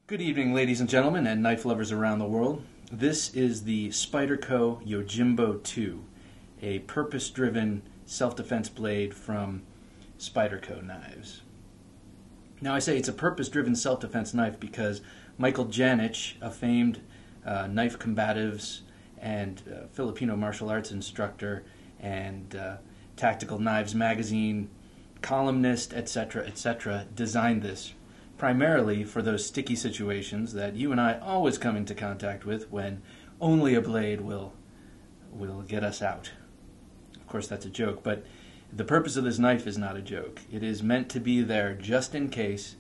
Good evening, ladies and gentlemen, and knife lovers around the world. This is the Spyderco Yojimbo 2, a purpose-driven self-defense blade from Spyderco Knives. Now, I say it's a purpose-driven self-defense knife because Michael Janich, a famed knife combatives and Filipino martial arts instructor and Tactical Knives magazine columnist, etc., designed this primarily for those sticky situations that you and I always come into contact with when only a blade will get us out. Of course, that's a joke, but the purpose of this knife is not a joke. It is meant to be there just in case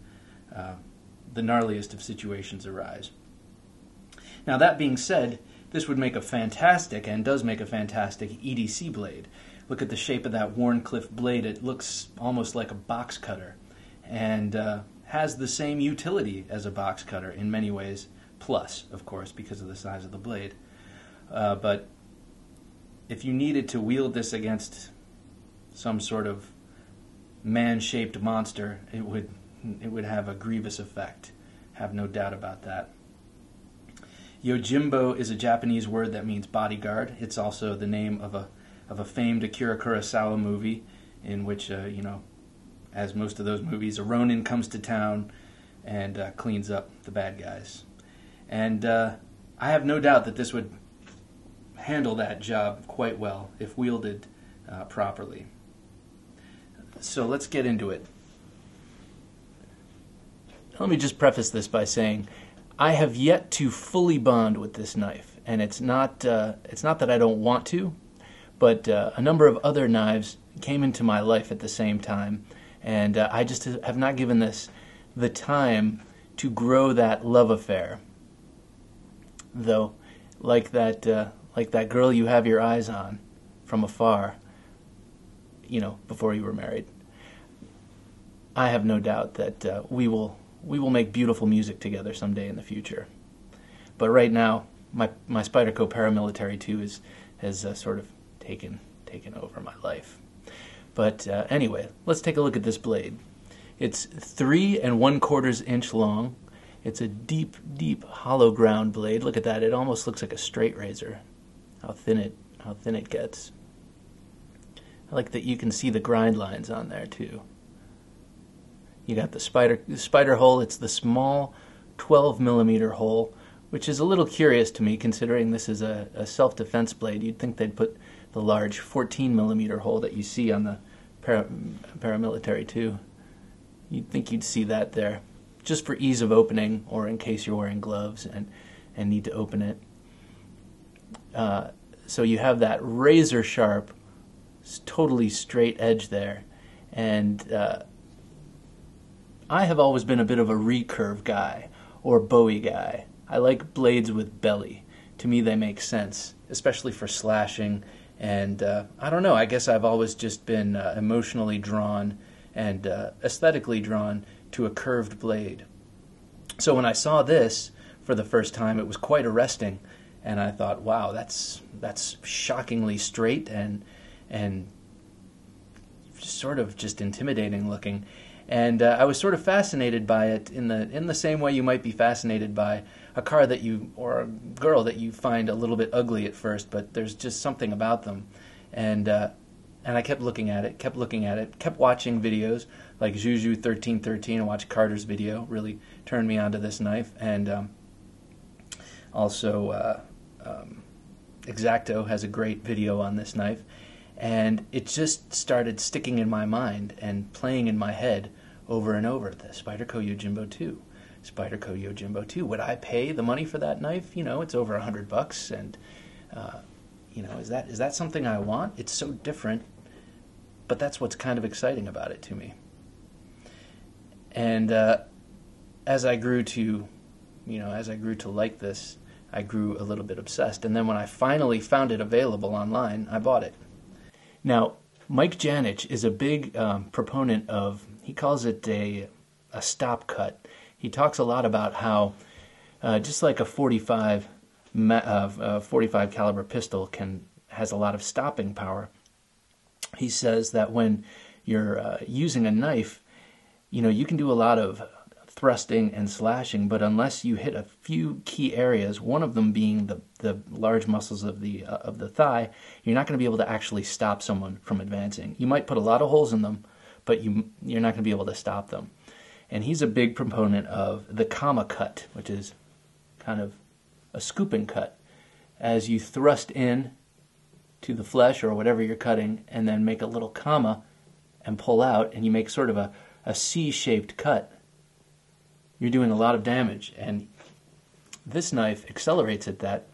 the gnarliest of situations arise. Now, that being said, this would make a fantastic, and does make a fantastic, EDC blade. Look at the shape of that Wharncliffe blade. It looks almost like a box cutter, and has the same utility as a box cutter in many ways, plus, of course, because of the size of the blade. But if you needed to wield this against some sort of man-shaped monster, it would have a grievous effect. Have no doubt about that. Yojimbo is a Japanese word that means bodyguard. It's also the name of a famed Akira Kurosawa movie in which, as most of those movies, a Ronin comes to town and cleans up the bad guys. And I have no doubt that this would handle that job quite well if wielded properly. So let's get into it. Let me just preface this by saying I have yet to fully bond with this knife, and it's not that I don't want to, but a number of other knives came into my life at the same time, and I just have not given this the time to grow that love affair. Though, like that girl you have your eyes on from afar, before you were married, I have no doubt that we will make beautiful music together someday in the future. But right now, my Spyderco Paramilitary 2 has sort of taken over my life. But anyway, let's take a look at this blade. It's 3 1/4 inch long. It's a deep, deep hollow ground blade. Look at that; it almost looks like a straight razor. How thin it gets. I like that you can see the grind lines on there too. You got the spider hole. It's the small 12mm hole, which is a little curious to me considering this is a self-defense blade. You'd think they'd put the large 14mm hole that you see on the Paramilitary 2. You'd think you'd see that there, just for ease of opening or in case you're wearing gloves and need to open it. So you have that razor sharp, totally straight edge there, and I have always been a bit of a recurve guy or Bowie guy. I like blades with belly. To me, they make sense, especially for slashing. And I don't know, I guess I've always just been emotionally drawn and aesthetically drawn to a curved blade. So when I saw this for the first time, it was quite arresting. And I thought, wow, that's shockingly straight and sort of just intimidating looking. And I was sort of fascinated by it in the same way you might be fascinated by a car or a girl that you find a little bit ugly at first, but there's just something about them. And I kept looking at it, kept watching videos like Juju 1313. I watched Carter's video, really turned me onto this knife, and also Exacto has a great video on this knife. And it just started sticking in my mind and playing in my head over and over. The Spyderco Yojimbo 2. Spyderco Yojimbo 2. Would I pay the money for that knife? It's over $100, and is that something I want? It's so different, but that's what's kind of exciting about it to me. And as I grew to like this, I grew a little bit obsessed. And then when I finally found it available online, I bought it. Now, Mike Janich is a big proponent of, he calls it a stop cut. He talks a lot about how, just like a 45 caliber pistol has a lot of stopping power, he says that when you're using a knife, you can do a lot of thrusting and slashing, but unless you hit a few key areas, one of them being the large muscles of the thigh, you're not going to be able to actually stop someone from advancing. You might put a lot of holes in them, but you're not going to be able to stop them. And he's a big proponent of the comma cut, which is kind of a scooping cut. As you thrust in to the flesh or whatever you're cutting, and then make a little comma and pull out, and you make sort of a C-shaped cut, you're doing a lot of damage. And this knife accelerates at that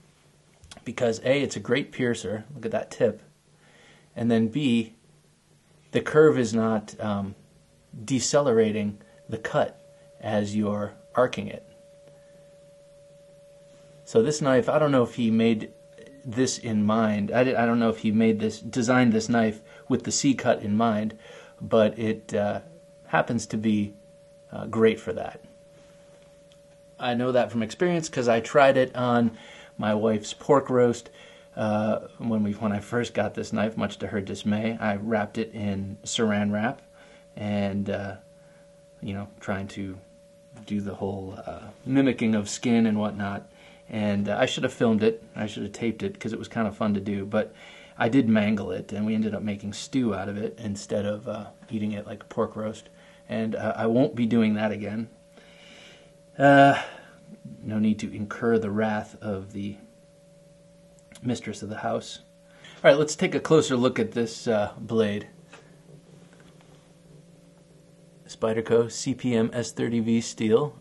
because A, it's a great piercer, look at that tip, and then B, the curve is not decelerating the cut as you're arcing it. So this knife, I don't know if he made this in mind. I don't know if he designed this knife with the C cut in mind, but it happens to be great for that. I know that from experience because I tried it on my wife's pork roast when I first got this knife, much to her dismay. I wrapped it in saran wrap and trying to do the whole mimicking of skin and whatnot. And I should have filmed it. I should have taped it because it was kind of fun to do. But I did mangle it, and we ended up making stew out of it instead of eating it like a pork roast. And I won't be doing that again. No need to incur the wrath of the mistress of the house. All right, let's take a closer look at this blade. Spyderco CPM S30V steel.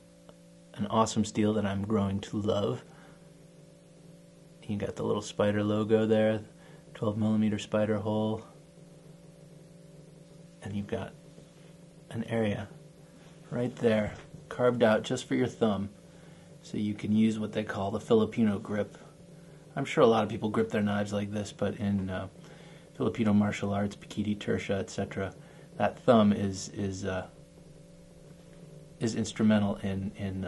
An awesome steel that I'm growing to love. You got the little Spyder logo there, 12mm Spyder hole, and you've got an area right there carved out just for your thumb, so you can use what they call the Filipino grip. I'm sure a lot of people grip their knives like this, but in Filipino martial arts, Pikiti, Tersha, etc., that thumb is instrumental in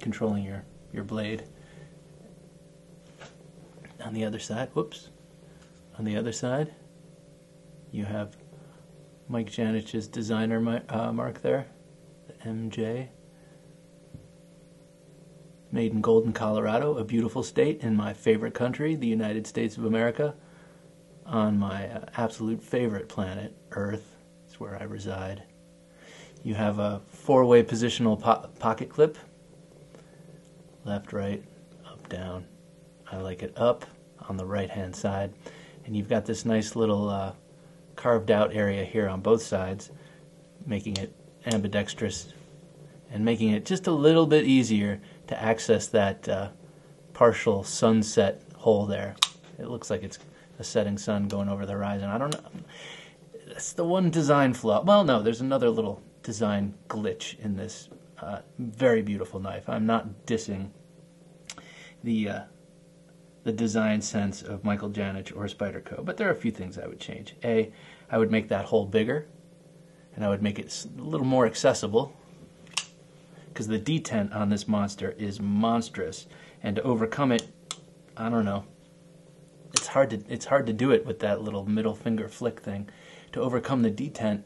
controlling your blade. On the other side, on the other side, you have Mike Janich's designer mark there, the MJ. Made in Golden, Colorado, a beautiful state in my favorite country, the United States of America, on my absolute favorite planet, Earth. It's where I reside. You have a 4-way positional pocket clip. Left, right, up, down. I like it up on the right-hand side. And you've got this nice little carved out area here on both sides, making it ambidextrous and making it just a little bit easier to access that partial sunset hole there. It looks like it's a setting sun going over the horizon. I don't know. That's the one design flaw. Well, no, there's another little design glitch in this very beautiful knife. I'm not dissing the design sense of Michael Janich or Spyderco, but there are a few things I would change. A, I would make that hole bigger, and I would make it a little more accessible, because the detent on this monster is monstrous, and to overcome it, I don't know. It's hard to do it with that little middle finger flick thing. To overcome the detent,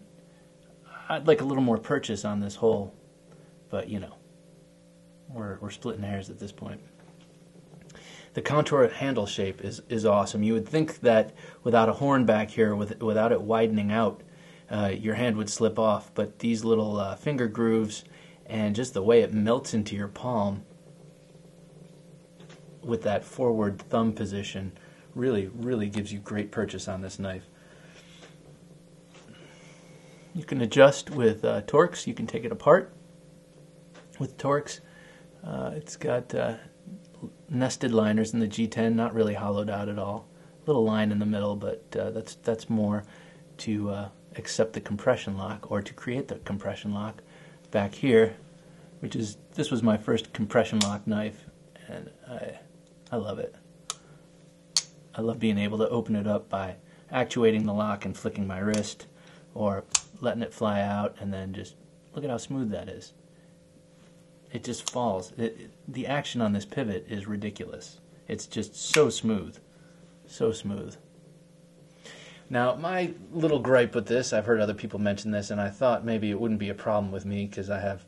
I'd like a little more purchase on this hole, but we're splitting hairs at this point. The contour handle shape is awesome. You would think that without a horn back here, without it widening out, your hand would slip off, but these little finger grooves and just the way it melts into your palm with that forward thumb position really, really gives you great purchase on this knife. You can adjust with Torx. You can take it apart with Torx. It's got nested liners in the G10, not really hollowed out at all. Little line in the middle, but that's more to accept the compression lock or to create the compression lock back here, this was my first compression lock knife, and I love it. I love being able to open it up by actuating the lock and flicking my wrist, or letting it fly out, and then just look at how smooth that is. It just falls. The action on this pivot is ridiculous. It's just so smooth. So smooth. Now, my little gripe with this, I've heard other people mention this, and I thought maybe it wouldn't be a problem with me because I have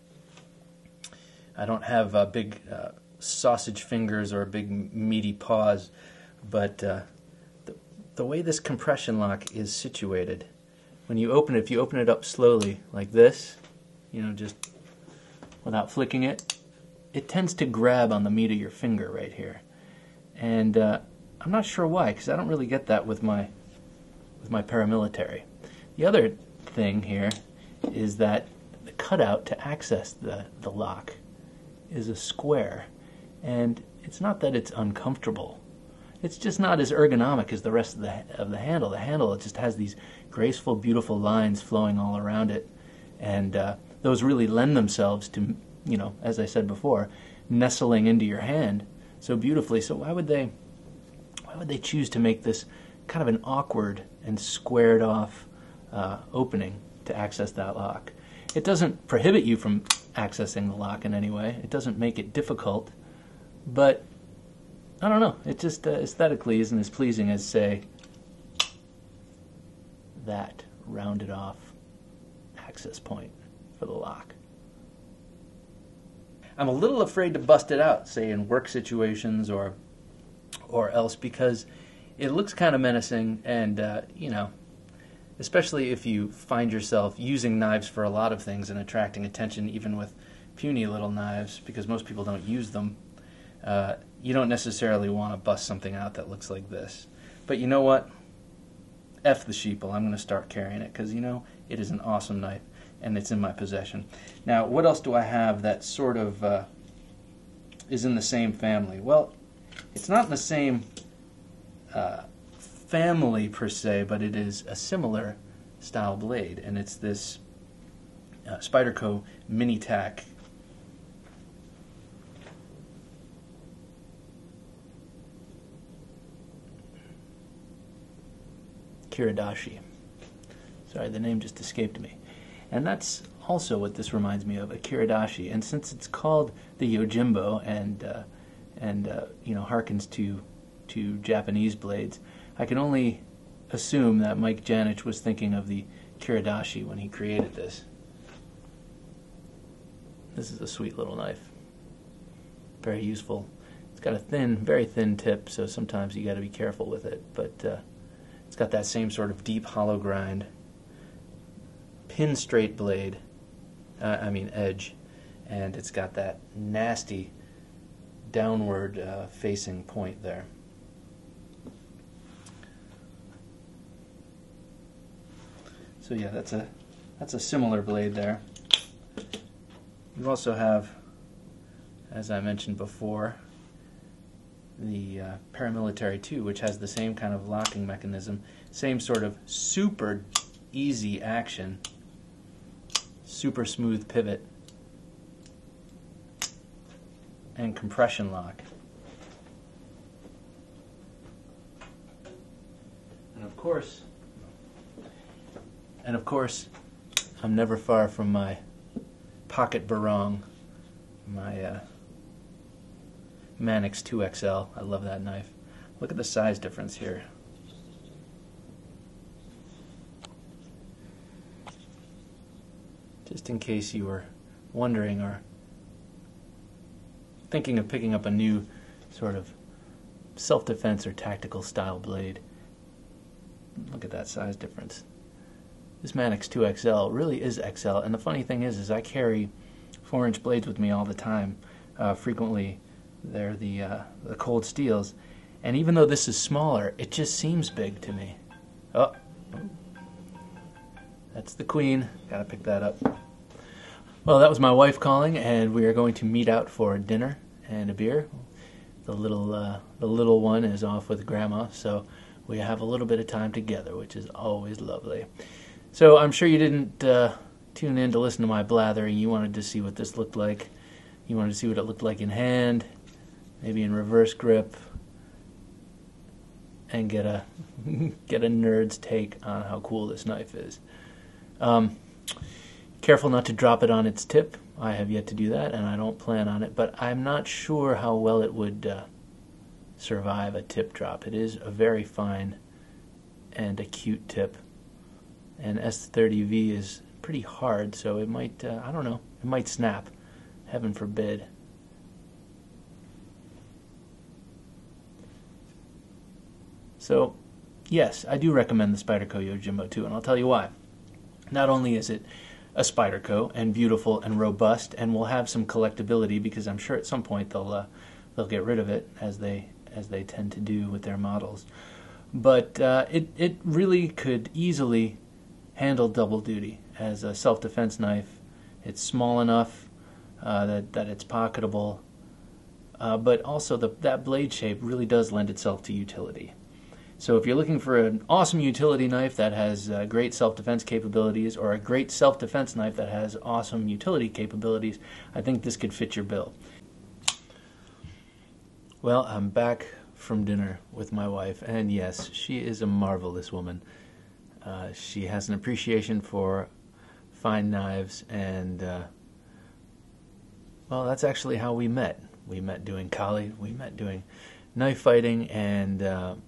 I don't have big sausage fingers or big meaty paws, but the way this compression lock is situated, when you open it, if you open it up slowly like this, you know, just without flicking it, it tends to grab on the meat of your finger right here. And I'm not sure why, because I don't really get that with my Paramilitary. The other thing here is that the cutout to access the lock is a square, and it's not that it's uncomfortable. It's just not as ergonomic as the rest of the handle. The handle, it just has these graceful, beautiful lines flowing all around it, and those really lend themselves to, you know, as I said before, nestling into your hand so beautifully. So why would they choose to make this kind of an awkward and squared off opening to access that lock? It doesn't prohibit you from accessing the lock in any way. It doesn't make it difficult, but I don't know. It just aesthetically isn't as pleasing as, say, that rounded off access point for the lock. I'm a little afraid to bust it out, say in work situations or else, because it looks kind of menacing, and you know, especially if you find yourself using knives for a lot of things and attracting attention even with puny little knives, because most people don't use them. You don't necessarily want to bust something out that looks like this. But you know what? F the sheeple. I'm going to start carrying it because, you know, it is an awesome knife and it's in my possession. Now, what else do I have that sort of is in the same family? Well, it's not in the same family per se, but it is a similar style blade, and it's this Spyderco Mini Tack Kiradashi. Sorry, the name just escaped me. And that's also what this reminds me of, a Kiradashi. And since it's called the Yojimbo and you know, harkens to Japanese blades, I can only assume that Mike Janich was thinking of the Kiradashi when he created this. This is a sweet little knife. Very useful. It's got a thin, very thin tip, so sometimes you got to be careful with it, but it's got that same sort of deep hollow grind, pin straight blade, edge, and it's got that nasty downward facing point there. So yeah, that's a similar blade there. You also have, as I mentioned before, the Paramilitary 2, which has the same kind of locking mechanism, same sort of super easy action, super smooth pivot, and compression lock. And of course, I'm never far from my pocket barong, my Manix 2XL. I love that knife. Look at the size difference here. Just in case you were wondering or thinking of picking up a new sort of self-defense or tactical style blade, look at that size difference. This Manix 2XL really is XL, and the funny thing is I carry 4-inch blades with me all the time. Frequently, they're the cold steels, and even though this is smaller, it just seems big to me. Oh, that's the Queen. Gotta pick that up. Well, that was my wife calling, and we are going to meet out for dinner and a beer. The little one is off with Grandma, so we have a little bit of time together, which is always lovely. So I'm sure you didn't tune in to listen to my blathering. You wanted to see what this looked like. You wanted to see what it looked like in hand, maybe in reverse grip, and get a nerd's take on how cool this knife is. Careful not to drop it on its tip. I have yet to do that, and I don't plan on it, but I'm not sure how well it would survive a tip drop. It is a very fine and acute tip, and S30V is pretty hard, so it might, I don't know, it might snap. Heaven forbid. So, yes, I do recommend the Spyderco Yojimbo too, and I'll tell you why. Not only is it a Spyderco and beautiful and robust, and will have some collectability because I'm sure at some point they'll get rid of it as they tend to do with their models. But it really could easily handle double duty as a self-defense knife. It's small enough that it's pocketable, but also that blade shape really does lend itself to utility. So if you're looking for an awesome utility knife that has great self-defense capabilities, or a great self-defense knife that has awesome utility capabilities, I think this could fit your bill. Well, I'm back from dinner with my wife, and yes, she is a marvelous woman. She has an appreciation for fine knives, and well, that's actually how we met. We met doing Kali, we met doing knife fighting, and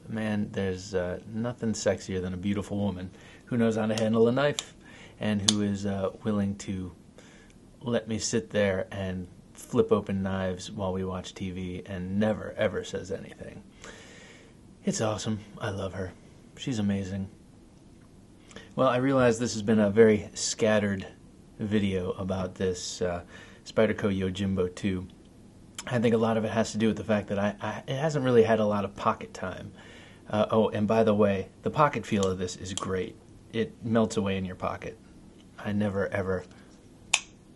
man, there's nothing sexier than a beautiful woman who knows how to handle a knife and who is willing to let me sit there and flip open knives while we watch TV and never, ever says anything. It's awesome. I love her. She's amazing. Well, I realize this has been a very scattered video about this Spyderco Yojimbo 2. I think a lot of it has to do with the fact that it hasn't really had a lot of pocket time. Oh, and by the way, the pocket feel of this is great. It melts away in your pocket. I never ever,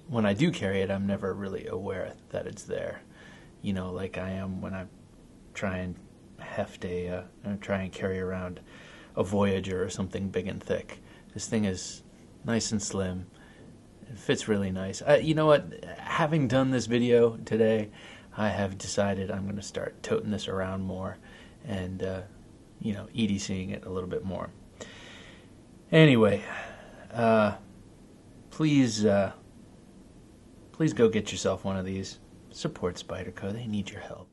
when I do carry it, I'm never really aware that it's there. You know, like I am when I try and try and carry around a Voyager or something big and thick. This thing is nice and slim. It fits really nice. You know what? Having done this video today, I have decided I'm going to start toting this around more and, you know, EDCing it a little bit more. Anyway, please go get yourself one of these. Support Spyderco. They need your help.